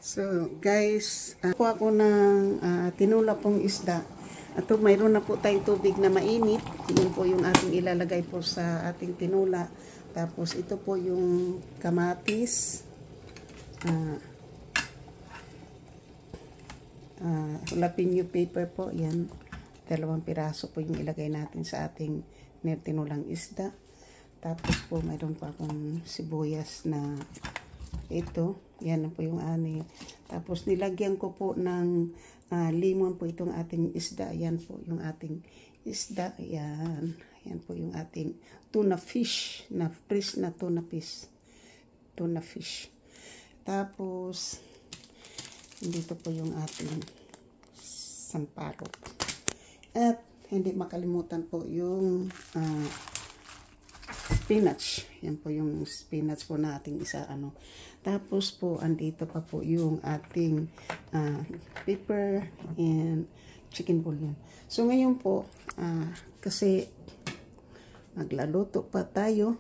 So guys, kuha ko ng tinula pong isda. At mayroon na po tayong tubig na mainit. Yun po yung ating ilalagay po sa ating tinula. Tapos ito po yung kamatis. Jalapeno paper po. Yan. 2 piraso po yung ilagay natin sa ating tinulang isda. Tapos po mayroon pa akong sibuyas na ito. Yan po yung ani. Tapos nilagyan ko po ng limon po itong ating isda. Yan po yung ating isda. Yan. Yan po yung ating tuna fish. Na fresh na tuna fish. Tuna fish. Tapos dito po yung ating sampalok. At hindi makalimutan po yung spinach. Yan po yung spinach po na ating isa Tapos po andito pa po yung ating pepper and chicken bouillon. So ngayon po kasi magluluto pa tayo.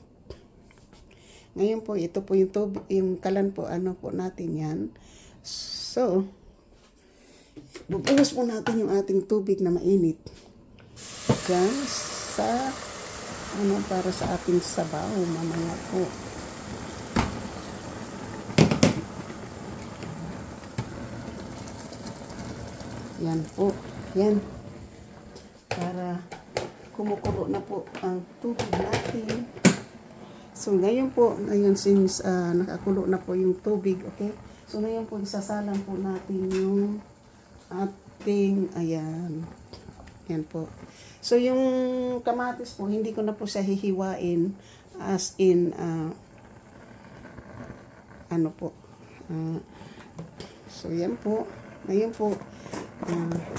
Ngayon po ito po yung tubig, yung kalan po po natin yan. So bubuhos po natin yung ating tubig na mainit. Diyan sa para sa ating sabaw mamaya po. Yan po. Yan. Para kumukulo na po ang tubig natin. So ngayon po, since nakakulo na po yung tubig, okay? So ngayon po isasalang po natin yung ating, ayan. Yan po. So, yung kamatis po, hindi ko na po siya hihiwain as in, so, yan po. Ngayon po,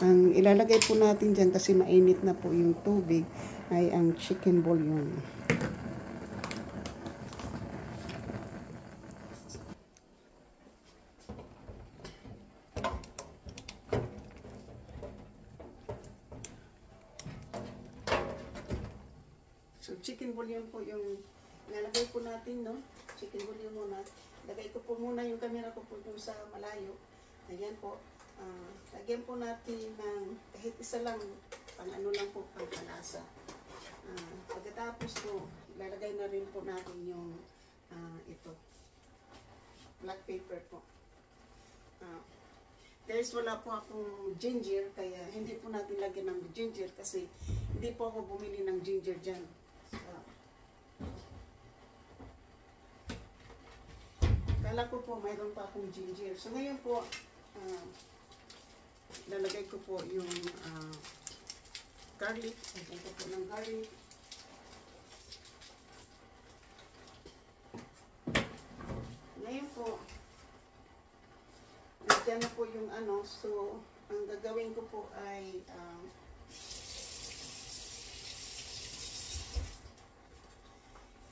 ang ilalagay po natin dyan kasi mainit na po yung tubig ay ang chicken bouillon. So, chicken bouillon po yung nalagay po natin, no? Chicken bouillon muna. Lagay ko po muna yung camera ko po dun sa malayo. Ayan po. Lagyan po natin ng kahit isa lang, pang lang po, pang palasa. Pagkatapos po, lalagay na rin po natin yung ito. Black pepper po. Guys, wala po akong ginger, kaya hindi po natin lagyan ng ginger kasi hindi po ako bumili ng ginger dyan. Kala ko po mayroon pa akong ginger. So ngayon po lalagay ko po yung garlic. Lagyan ko po ng garlic. Ngayon po lagyan na po yung so ang gagawin ko po ay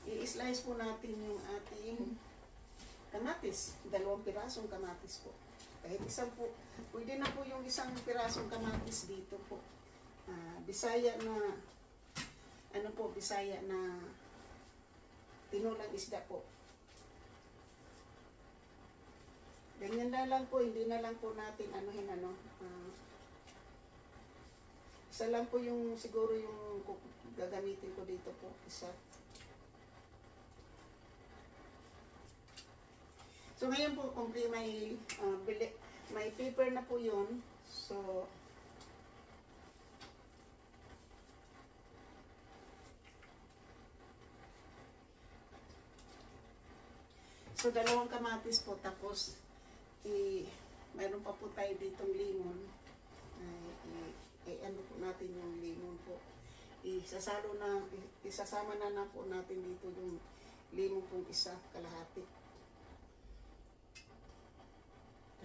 i-slice po natin yung ating kamatis. 2 pirasong kamatis po. Kahit isang po, pwede na po yung 1 pirasong kamatis dito po. Bisaya na, Bisaya na tinulang isda po. Ganyan na lang po, hindi na lang po natin isa lang po yung siguro yung gagamitin ko dito po, isa. So ngayon po, kung may paper na po yun. So So 2 kamatis po, tapos mayroon pa po tayo ditong limon. Ano po natin yung limon po. Isasama na po natin dito yung limon pong isa, kalahati.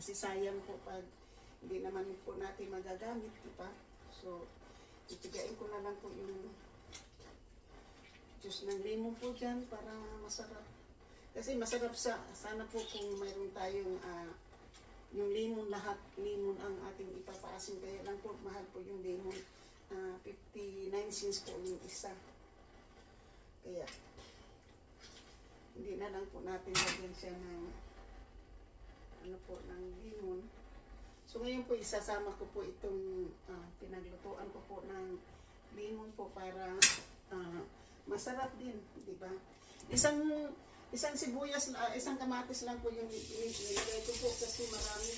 Kasi sayang po pag hindi naman po natin magagamit, diba? So, itigain ko na lang po yung juice ng limon po dyan para masarap. Kasi masarap sana po kung mayroon tayong yung limon, lahat limon ang ating ipapaasin. Kaya lang po, mahal po yung limon. 59 cents po yung isa. Kaya, hindi na lang po natin lagyan siya ng ano po ng limon. So ngayon po isasama ko po itong pinaglutuan ko po ng limon po para masarap din, di ba? Isang sibuyas, isang kamatis lang po yung nilagay ko po kasi marami.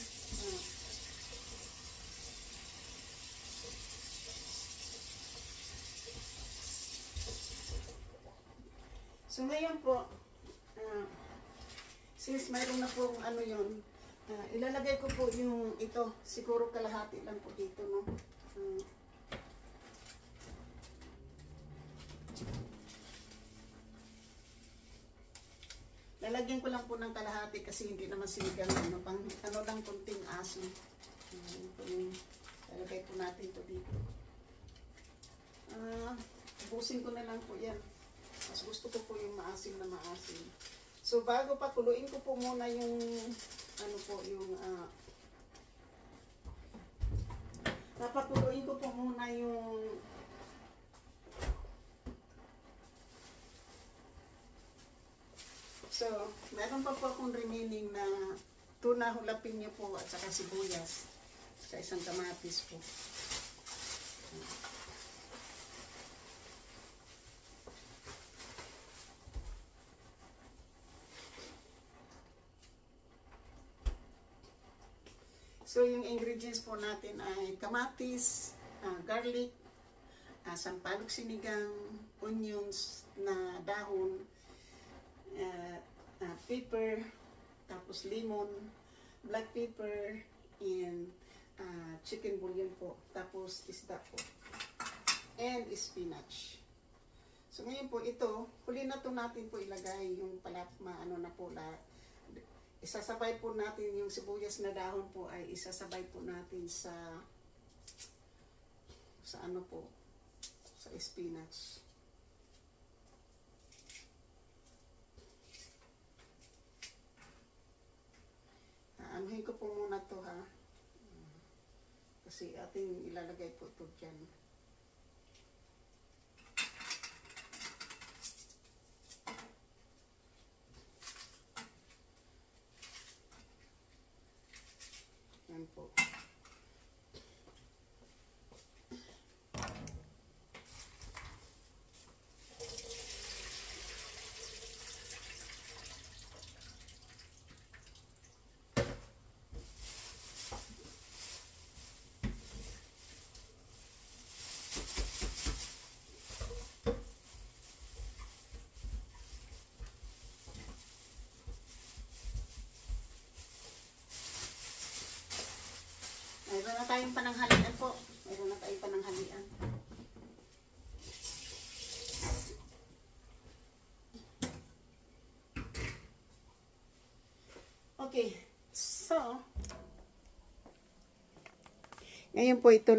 So ngayon po, since mayroon na pong ano yun, ilalagay ko po yung ito, siguro kalahati lang po dito, no? Lalagyan ko lang po ng kalahati kasi hindi naman sinigang, ano, pang, ano lang kunting asin. Lalagay po natin ito dito. Busin ko na lang po yan. Mas gusto ko po yung maasim na maasim. So bago pa, kuluin ko po muna yung ano po yung napakuluin ko po muna yung so meron pa po akong remaining na tuna jalapeno po at saka sibuyas sa isang kamatis po. So, yung ingredients po natin ay kamatis, garlic, sampalok sinigang, onions na dahon, pepper, tapos lemon, black pepper, and chicken bouillon po. Tapos isda po. And spinach. So, ngayon po ito, huli na to natin po ilagay yung ano na po isasabay po natin yung sibuyas na dahon po ay isasabay po natin sa ano po, sa spinach. Anuhin ko po muna to ha. Kasi ating ilalagay po ito dyan. Yan po. Mayroon na tayong pananghalian po. Mayroon na tayong pananghalian. Okay. So, ngayon po ito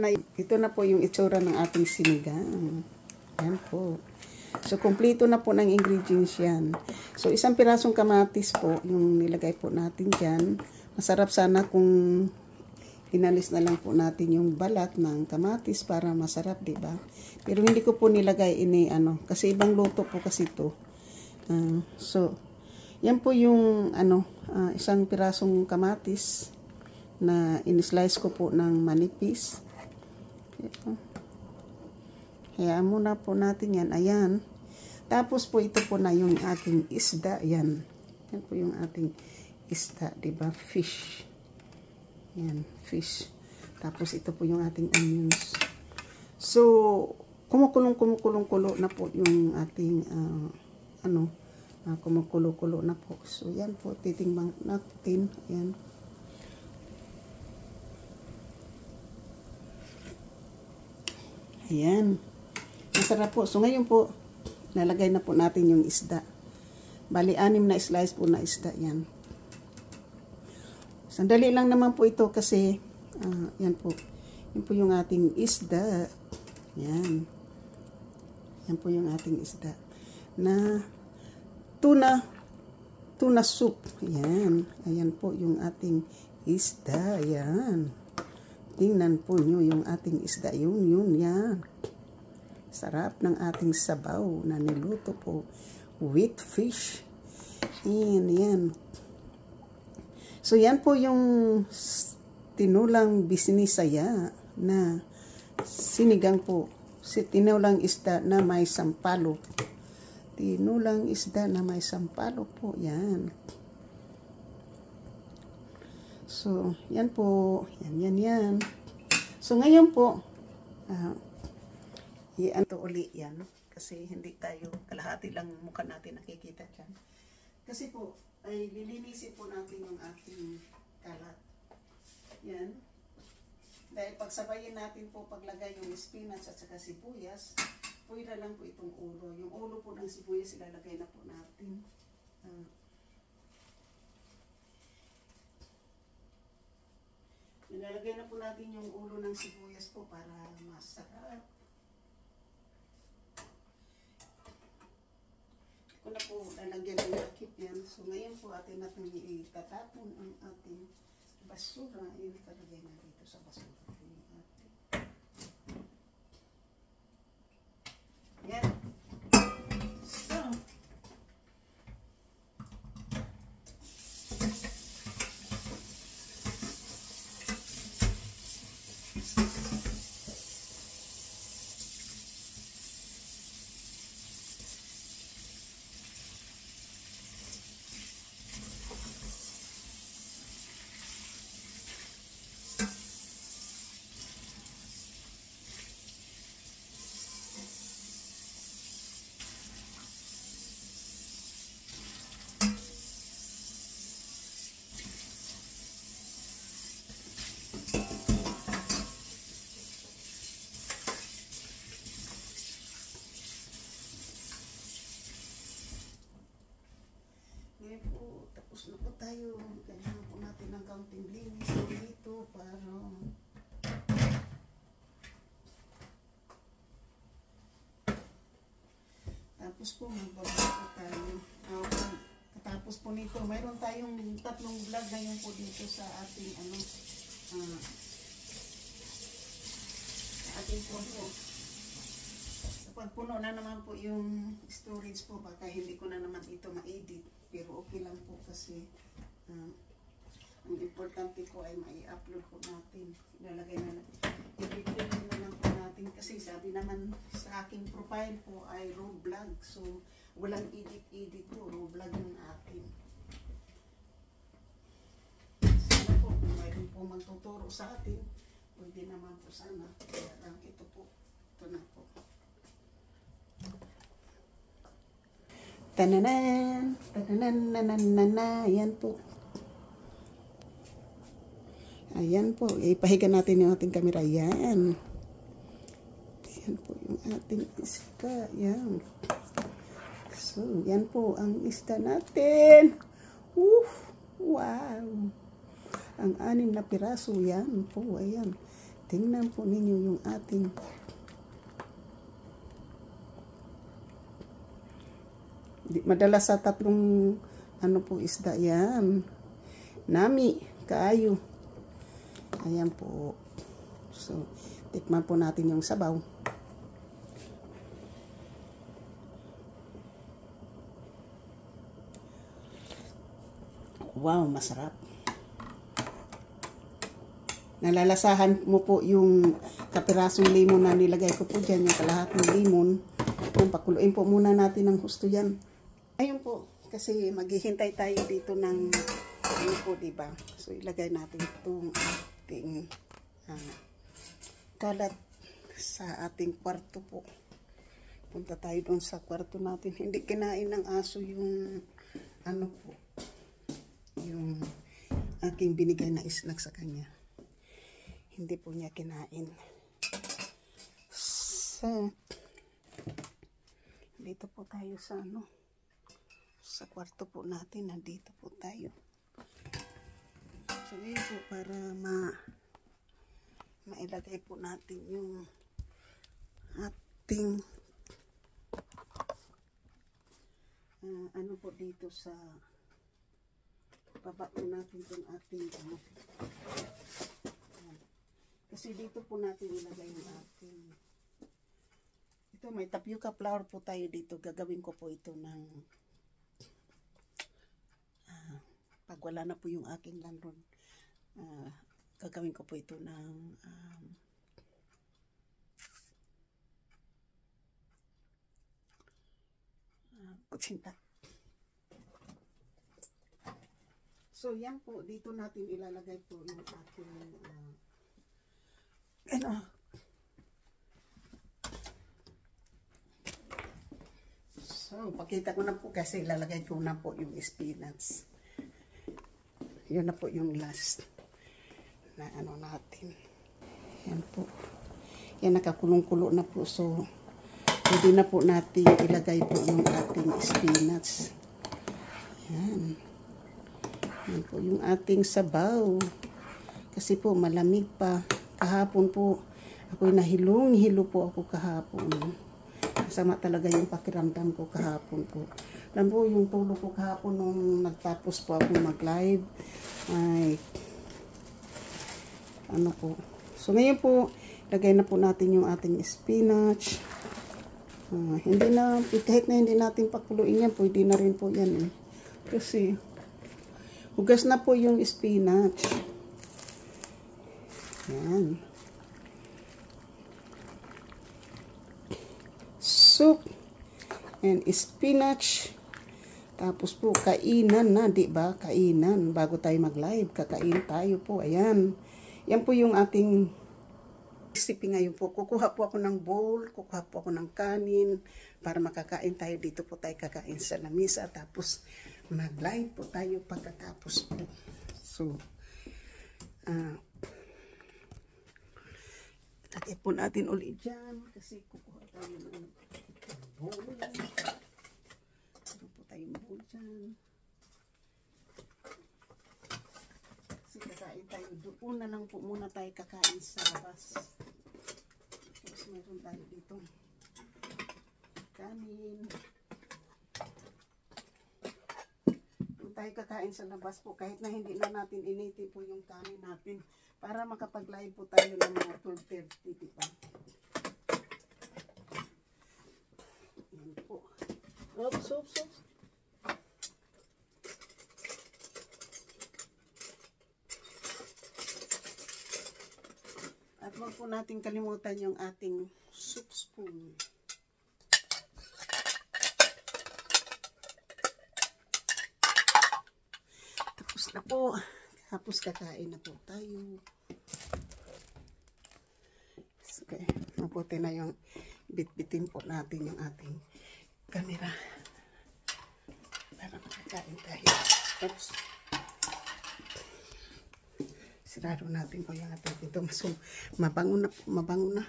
na po yung itsura ng ating sinigang. Yan po. So, kumpleto na po ng ingredients yan. So, isang pirasong kamatis po yung nilagay po natin dyan. Masarap sana kung inalis na lang po natin yung balat ng kamatis para masarap, di ba? Pero hindi ko po nilagay kasi ibang luto po kasi ito. So, yan po yung isang pirasong kamatis na in-slice ko po ng manipis. Hayaan muna po natin yan. Ayan. Tapos po ito po na yung ating isda. Yan. Yan po yung ating isda, di ba? Fish. Yan, fish. Tapos ito po yung ating onions. So, kumukulong-kulo na po yung ating kumukulo-kulo na po. So, yan po, titingnan natin. Yan. Ayan. Masarap po. So, ngayon po, nalagay na po natin yung isda. Bali, 6 na slice po na isda. Yan. Sandali lang naman po ito kasi yan po. Yan po yung ating isda. Yan. Yan po yung ating isda. Na tuna soup. Yan. Ayan po yung ating isda. Yan. Tingnan po nyo yung ating isda. Yun. Yan. Sarap ng ating sabaw na niluto po with fish. Yan. So yan po yung tinulang Bisnisaya na sinigang po. Tinulang isda na may sampalok. Tinulang isda na may sampalok po. Yan. So, yan po. Yan. So, ngayon po, iyan to uli yan. Kasi hindi tayo, kalahati lang mukha natin nakikita dyan. Kasi po, ay lilinisin po natin yung ating kalat. Yan. Dahil pagsabayin natin po paglagay yung spinach at saka sibuyas, pwede lang po itong ulo. Yung ulo po ng sibuyas ilalagay na po natin. Ilalagay na po natin yung ulo ng sibuyas po para masarap. Kung na po lalagyan ng lakip yan. So ngayon po atin natin itatapon ang ating basura. Ilalagay na dito sa basura. Yan. So, ngayon po, tapos na po tayo. Kailangan po natin ng kaunting linis dito para tapos po magbaba po tayo. Tapos po nito, mayroon tayong 3 vlog ngayon po dito sa ating sa ating phone. Kapag puno na naman po yung storage po, baka hindi ko na naman ito ma-edit. Pero okay lang po kasi ang importante po ay mai-upload po natin. Ilalagay na lang. I-upload na lang po natin kasi sabi naman sa aking profile po ay raw vlog. So, walang edit po. Raw vlog yung atin. Sana po, kung mayroon po magtuturo sa atin, pwede naman po sana. Kaya lang ito po. Ito na po. Tananan, tananan, ayan po. Ayan po, ipahiga natin yung ating camera, ayan. Ayan po yung ating isda, ayan. So, yan po ang isda natin. Wow! Ang 6 na piraso, yan po, ayan. Tingnan po ninyo yung ating madalas sa 3 po isda yan. Nami, kaayo. Ayan po. So, tikman po natin yung sabaw. Wow, masarap. Nalalasahan mo po yung kapirasong limon na nilagay ko po dyan, yung kalahating limon. Pakuluin po muna natin ng husto yan. Ayun po, kasi maghihintay tayo dito ng ano po, diba? So, ilagay natin itong ating kalat sa ating kwarto po. Punta tayo doon sa kwarto natin. Hindi kinain ng aso yung ano po, yung aking binigay na snack sa kanya. Hindi po niya kinain. So, dito po tayo sa sa kwarto po natin. Nandito po tayo. So, yun po para mailagay po natin yung ating ano po dito sa baba po natin yung ating kasi dito po natin ilagay yung ating ito, may tapioca flour po tayo dito. Gagawin ko po ito ng wala na po yung aking landron, gagawin ko po ito ng kutsinta. So yan po, dito natin ilalagay po yung ating so pakita ko na po kasi ilalagay ko na po yung spinach. Yun na po yung last na ano natin. Yan po. Yan, nakakulong-kulo na po. So pwede na po natin ilagay po yung ating spinach. Yan. Yan po yung ating sabaw. Kasi po malamig pa. Kahapon po, ako'y nahilong-hilo po ako kahapon. Masama talaga yung pakiramdam ko kahapon po. Alam po, yung tulog ko kahapon nung nagtapos po ako mag-live. Ay, ano po. So ngayon po, lagay na po natin yung ating spinach. Hindi na, kahit na hindi natin pakuluin yan, pwede na rin po yan eh. Kasi, hugas na po yung spinach. Yan. Soup and spinach. Tapos po, kainan na, di ba? Kainan. Bago tayo mag-live, kakain tayo po. Ayan. Yan po yung ating recipe ngayon po. Kukuha po ako ng bowl, kukuha po ako ng kanin para makakain tayo. Dito po tayo kakain sa lamisa. Tapos, mag-live po tayo pagkatapos po. So, lagay po natin ulit dyan kasi kukuha tayo ng bowl. Ito po tayong bowl dyan. Kasi kakain tayo. Doon na lang po muna tayo kakain sa labas. Tapos meron tayo dito kanin. Doon tayo kakain sa labas po kahit na hindi na natin initin po yung kanin natin. Para makapag-live po tayo ng mga 12:30, diba? Yan po. Oops. At wag po natin kalimutan yung ating soup spoon. Tapos na po. Tapos kakain na po tayo. Okay. Mabuti na yung bitbitin po natin yung ating camera. Para makakain tayo. Tapos sirado natin po yung ating ito. Mabango na.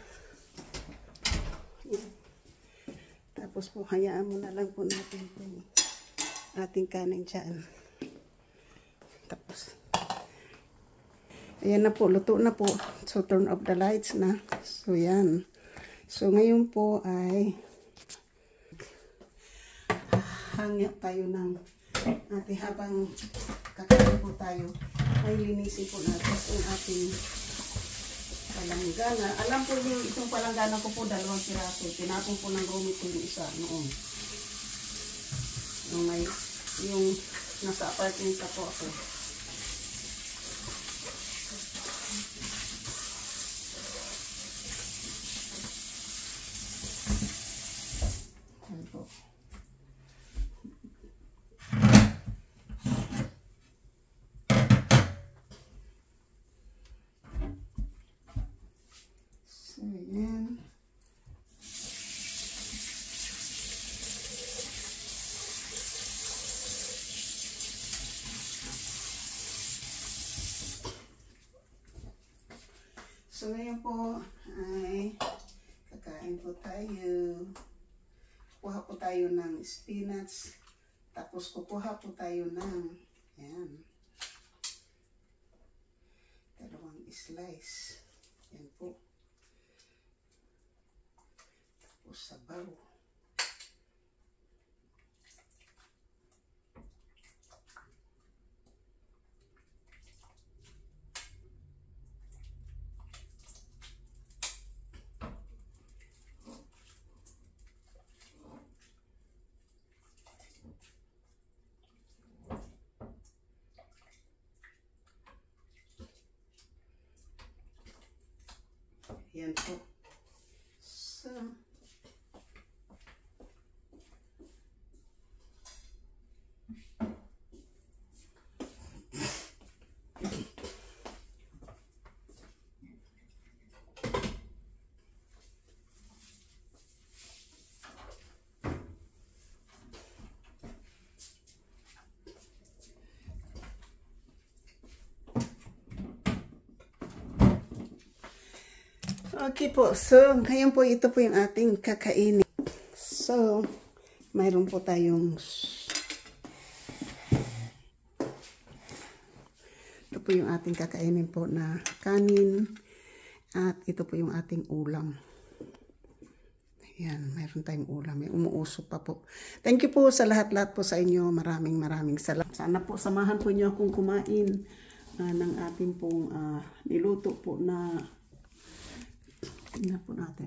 Yan. Tapos po hayaan mo na lang po natin yung ating kanin dyan. Tapos ayan na po, luto na po. So, turn off the lights na. So, yan. So, ngayon po ay hangya tayo ng ating habang kakain po tayo. Ay, linisin po natin yung ating palanggana. Alam po yung itong palanggana ko po, 2 piraso. Tinapon po ng rumit ko yung isa noon. Yung nasa apartment pa po ako. Ayan. So, ngayon po ay kakain po tayo. Kuha po tayo ng spinach. Tapos kukuha po tayo ng yan. 2 slice. Yan po. Tapos sabaw. Ayan po. So, okay po. So, ngayon po, ito po yung ating kakainin. So, mayroon po tayong ito po yung ating kakainin po na kanin. At ito po yung ating ulam. Ayan, mayroon tayong ulam. May umuusok pa po. Thank you po sa lahat-lahat po sa inyo. Maraming salamat. Sana po samahan po niyo akong kumain ng ating pong niluto po na tingnan po natin.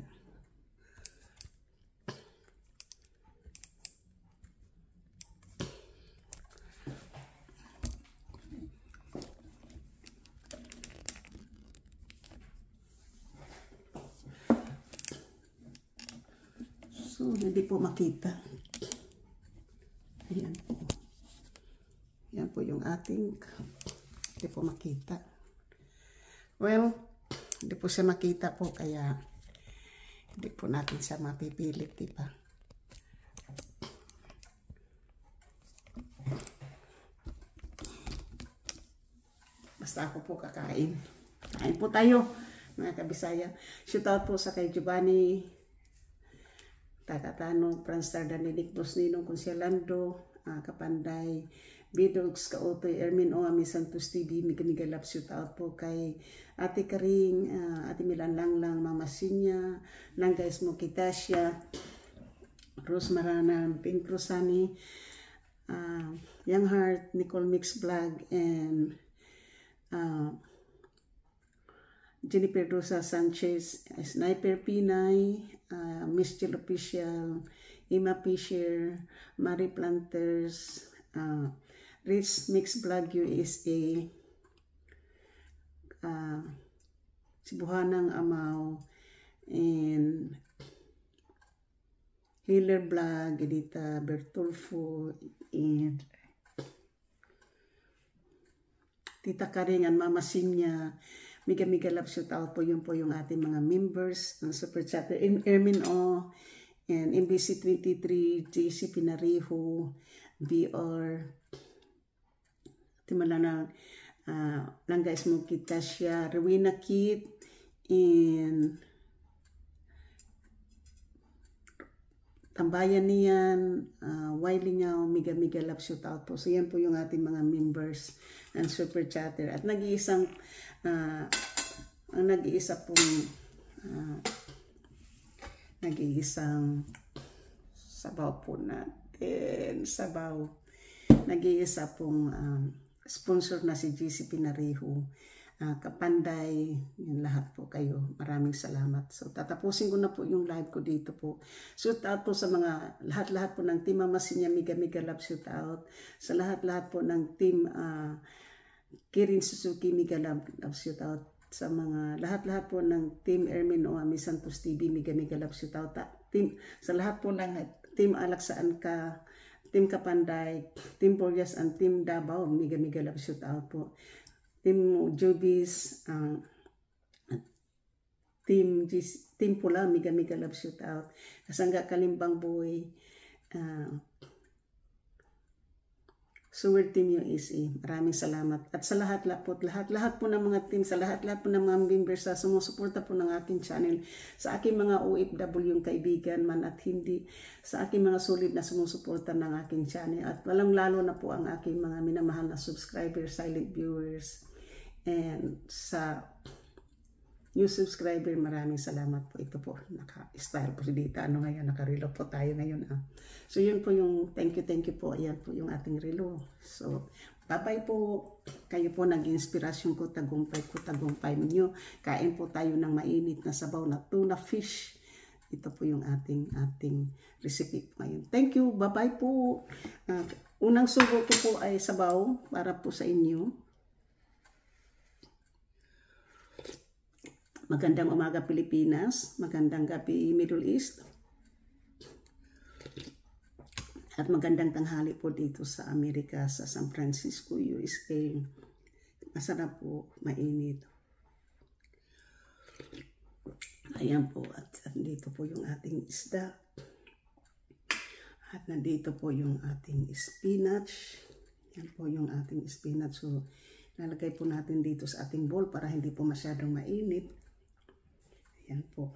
So, hindi po makita. Ayan po. Ayan po yung ating, hindi po makita. Well, hindi po siya makita po, kaya hindi po natin siya mapipilit, diba? Basta ako po kakain. Kain po tayo, mga kabisaya. Shout out po sa kay Giovanni Takatano, Franstar Danilik, Bosnino, Consialando, Kapanday, Bidogs, Kaotoy, Ermin O, Ami Santos TV, Miga Love, shout out po kay Ate Karing, Ate Milan Langlang, Mama Sinya, Langgais mo Kitasya, Rose Marana, Pink Rosani, Young Heart, Nicole Mix Vlog, and Jennifer Rosa Sanchez, Sniper Pinay, Miss Jill Official, Ima Fisher, Marie Planters, Rich Mix Vlog USA, si Buhanang Amaw, and Healer Vlog, Edita Bertolfo, and Tita Karingan, Mama Sinya, Miga Love, shout out po yung ating mga members ng Super Chatter, Ermin O, and MBC 23, JC Pinariho, BR, timala na Langgais mo Kitasya, Rowena Kit, and Tambayan niyan, Wiley Ngao, Miga Love, shout out po. So yan po yung ating mga members and Super Chatter. At nag-iisang ang nag-iisa pong nag-iisang sabaw po natin, nag-iisa pong sponsor na si GC Pinariho, Kapanday, yung lahat po kayo, maraming salamat. So tatapusin ko na po yung live ko dito po. Shout out po sa mga lahat po ng team Mama Sinya, Miga Love, shout out sa lahat po ng team Kirin Suzuki, Miga Love, shout out sa mga lahat po ng Team Ermin O, Ami Santos TV, Miga Love, shout out team, sa lahat po ng Team Alaksaan ka, Team Kapanday, Team Borjas, and Team Davao, Miga Love, shout out po. Team Jobis, Team Pula, Miga Love, shout out. Kasangga Kalimbang Boy, Sewer Team USA, maraming salamat. At sa lahat po ng mga team, sa lahat po ng mga members sa sumusuporta po ng aking channel, sa aking mga OFW yung kaibigan man at hindi, sa aking mga solid na sumusuporta ng aking channel, at walang lalo na po ang aking mga minamahal na subscribers, silent viewers, and sa new subscriber, maraming salamat po. Ito po, naka-style po si Dita. Ngayon, naka-relo po tayo ngayon. So, yun po yung thank you po. Ayan po yung ating relo. So, bye-bye po. Kayo po nag-inspirasyon ko, tagumpay ninyo. Kain po tayo ng mainit na sabaw na tuna fish. Ito po yung ating recipe ngayon. Thank you. Bye-bye po. Unang subo ko po ay sabaw para po sa inyo. Magandang umaga Pilipinas, magandang gabi Middle East, at magandang tanghali po dito sa Amerika, sa San Francisco, USA. Masarap po, mainit. Ayan po, at nandito po yung ating isda. At nandito po yung ating spinach. Yan po yung ating spinach. So, nalagay po natin dito sa ating bowl para hindi po masyadong mainit. Yan po.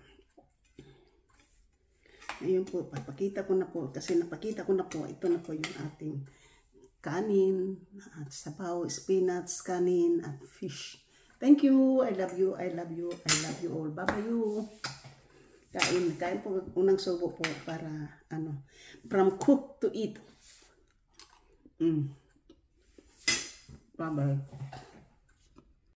Ngayon po, papakita ko na po, kasi napakita ko na po, ito na po yung ating kanin, at sabaw, spinach, kanin, at fish. Thank you, I love you, I love you, I love you all. Bye-bye. Kain po, unang subo po para, from cook to eat. Bye-bye.